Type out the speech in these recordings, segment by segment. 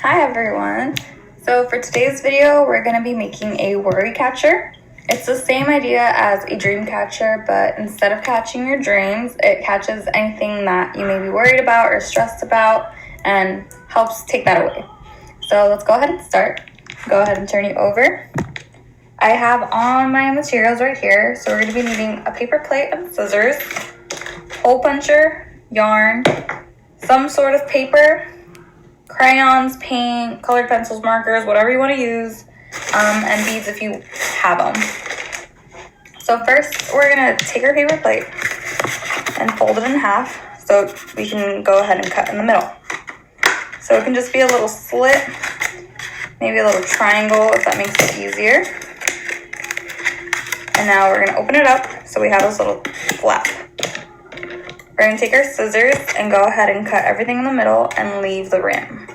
Hi everyone! So for today's video, we're going to be making a worry catcher. It's the same idea as a dream catcher, but instead of catching your dreams, it catches anything that you may be worried about or stressed about and helps take that away. So let's go ahead and start. Go ahead and turn you over. I have all my materials right here. So we're going to be needing a paper plate and scissors, hole puncher, yarn, some sort of paper, crayons, paint, colored pencils, markers, whatever you want to use, and beads if you have them. So first, we're going to take our paper plate and fold it in half so we can go ahead and cut in the middle. So it can just be a little slit, maybe a little triangle if that makes it easier. And now we're going to open it up so we have this little flap. We're going to take our scissors and go ahead and cut everything in the middle and leave the rim.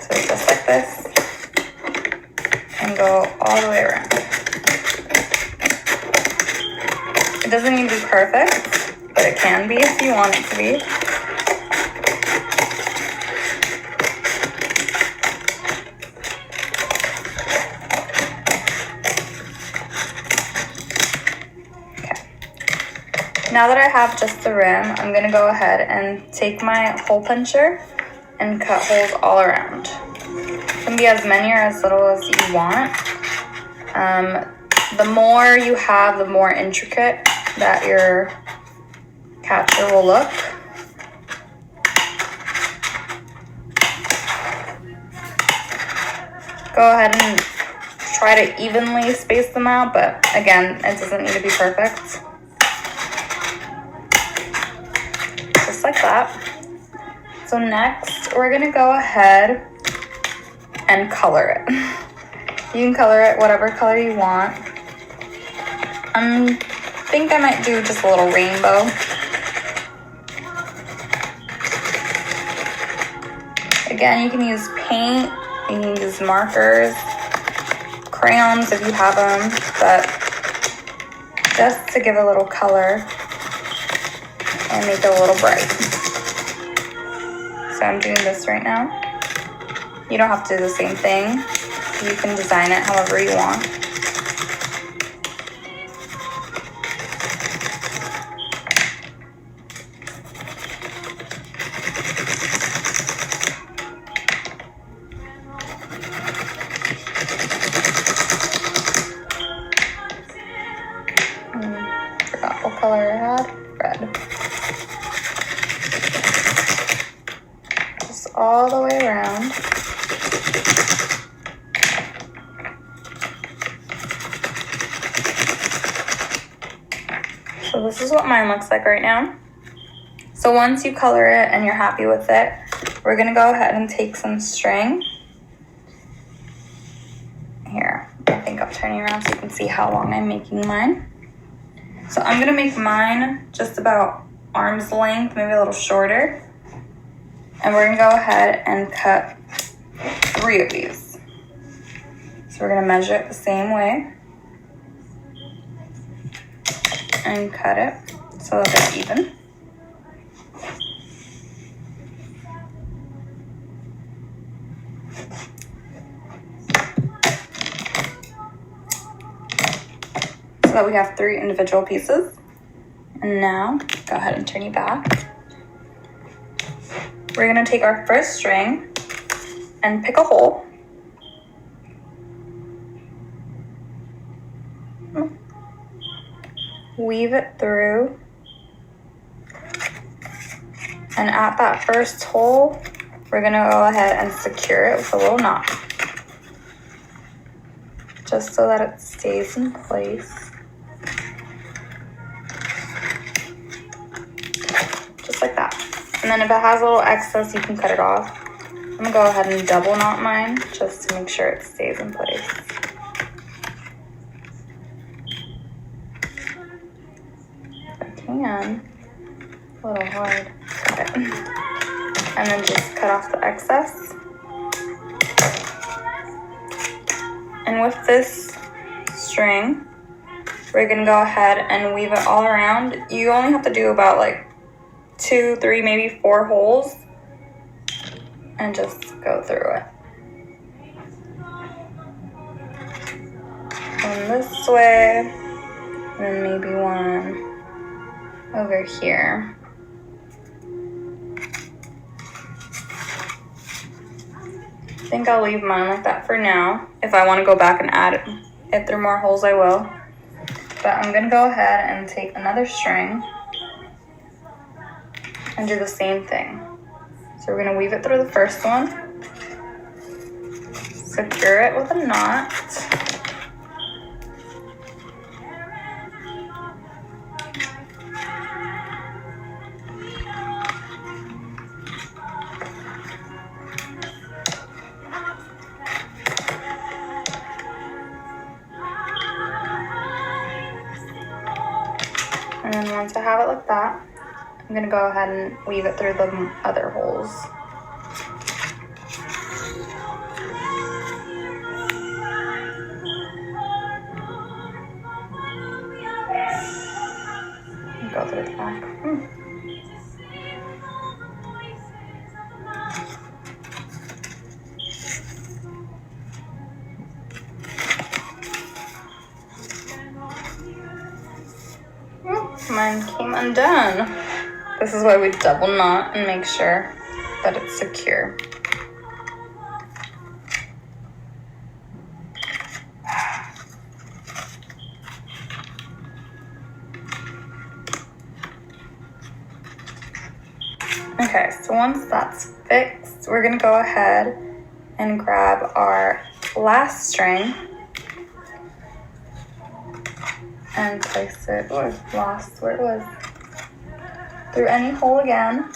So just like this, and go all the way around. It doesn't need to be perfect, but it can be if you want it to be. Now that I have just the rim, I'm going to go ahead and take my hole puncher and cut holes all around. It can be as many or as little as you want. The more you have, the more intricate that your catcher will look. Go ahead and try to evenly space them out, but again, it doesn't need to be perfect. Like that. So next we're gonna go ahead and color it. You can color it whatever color you want. I think I might do just a little rainbow. Again, you can use paint, you can use markers, crayons if you have them, but just to give a little color and make it a little bright. So I'm doing this right now. You don't have to do the same thing. You can design it however you want. Forgot what color I had. Red. All the way around. So this is what mine looks like right now. So once you color it and you're happy with it, we're gonna go ahead and take some string. Here, I think I'm turning around so you can see how long I'm making mine. So I'm gonna make mine just about arm's length, maybe a little shorter. And we're gonna go ahead and cut 3 of these. So we're gonna measure it the same way and cut it so that they're even. So that we have 3 individual pieces. And now, go ahead and turn you back. We're gonna take our first string and pick a hole. Weave it through. And at that first hole, we're gonna go ahead and secure it with a little knot. Just so that it stays in place. Just like that. And then if it has a little excess, you can cut it off. I'm gonna go ahead and double knot mine just to make sure it stays in place. If I can, a little hard. Okay. And then just cut off the excess. And with this string, we're gonna go ahead and weave it all around. You only have to do about like 2, 3, maybe 4 holes. and just go through it. One this way, and then maybe one over here. I think I'll leave mine like that for now. If I want to go back and add it through more holes, I will. But I'm gonna go ahead and take another string and do the same thing. So we're gonna weave it through the first one, secure it with a knot, and then once I have it like that, I'm gonna go ahead and weave it through the other holes. Go through the back. Mine came undone. This is why we double knot and make sure that it's secure. Okay, so once that's fixed, we're gonna go ahead and grab our last string and place it, lost where it was, through any hole again,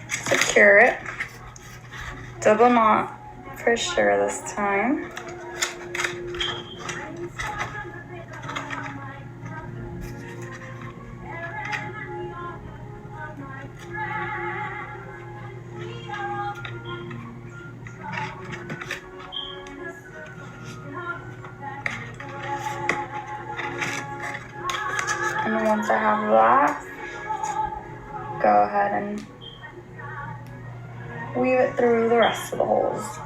secure it, double knot for sure this time. And once I have that, go ahead and weave it through the rest of the holes.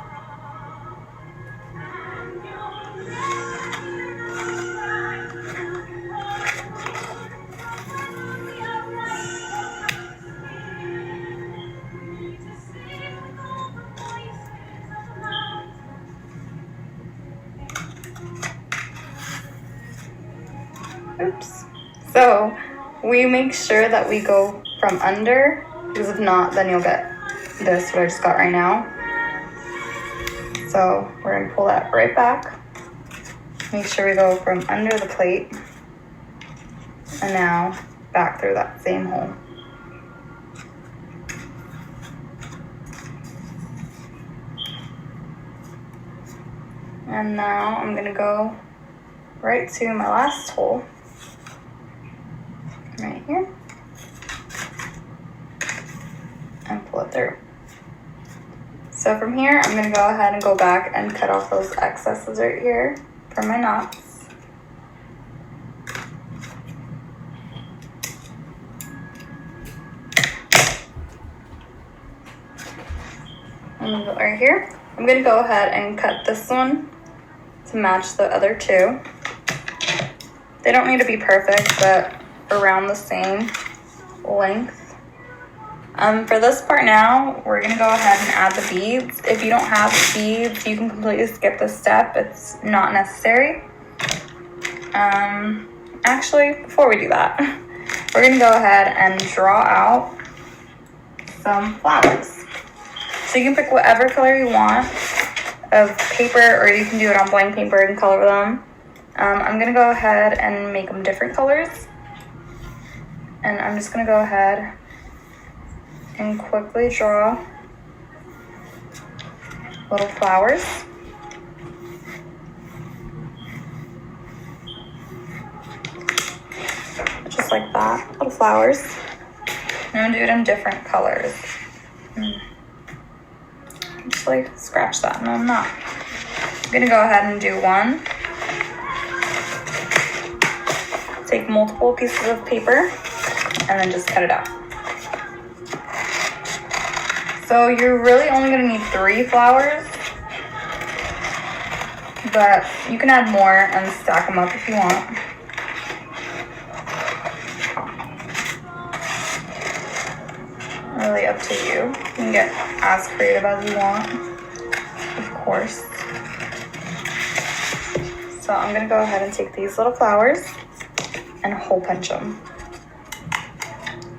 Oops. So we make sure that we go from under, because if not, then you'll get this, what I just got right now. So we're gonna pull that right back. Make sure we go from under the plate, and now back through that same hole. And now I'm gonna go right to my last hole, right here, and pull it through. So from here, I'm gonna go ahead and go back and cut off those excesses right here from my knots. And right here, I'm gonna go ahead and cut this one to match the other two. They don't need to be perfect, but around the same length. For this part now, we're gonna go ahead and add the beads. If you don't have beads, you can completely skip this step. It's not necessary. Actually, before we do that, we're gonna go ahead and draw out some flowers. So you can pick whatever color you want of paper, or you can do it on blank paper and color them. I'm gonna go ahead and make them different colors. And I'm just gonna go ahead and quickly draw little flowers. Just like that, little flowers. And I'm gonna do it in different colors. Just like scratch that, no I'm not. I'm gonna go ahead and do one. Take multiple pieces of paper and then just cut it out. So So you're really only gonna need 3 flowers, but you can add more and stack them up if you want. Really up to you. You can get as creative as you want, of course. So I'm gonna go ahead and take these little flowers and hole punch them.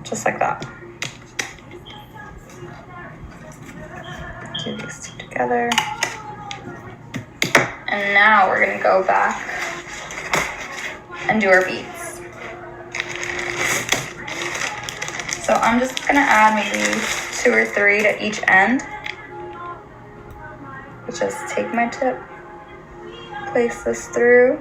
Just like that. Do these two together. And now we're gonna go back and do our beads. So I'm just gonna add maybe 2 or 3 to each end. Just take my tip, place this through,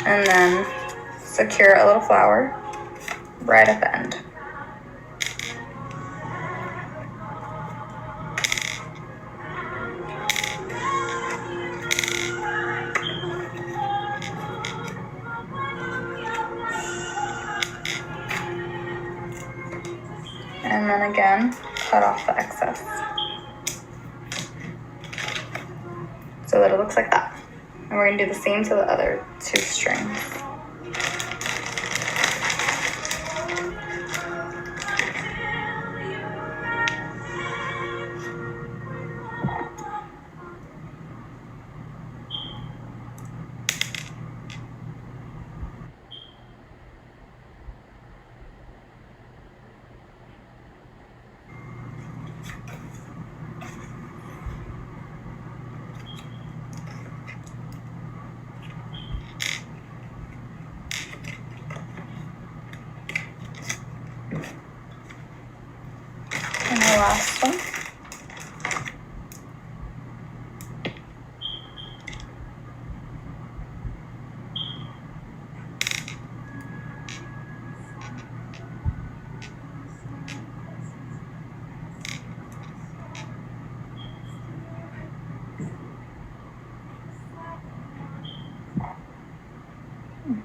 and then secure a little flower right at the end. And then again, cut off the excess so that it looks like that. And we're gonna do the same to the other 2 strings. And the last one.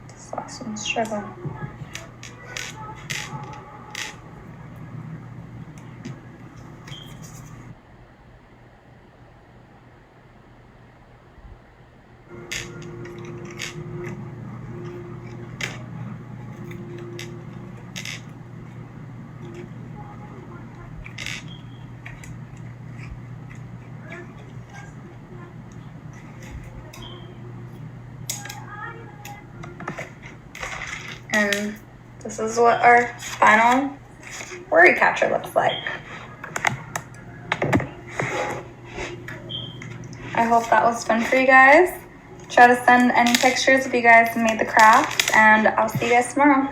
This last one's struggling. And this is what our final worry catcher looks like. I hope that was fun for you guys. Try to send any pictures if you guys made the craft, and I'll see you guys tomorrow.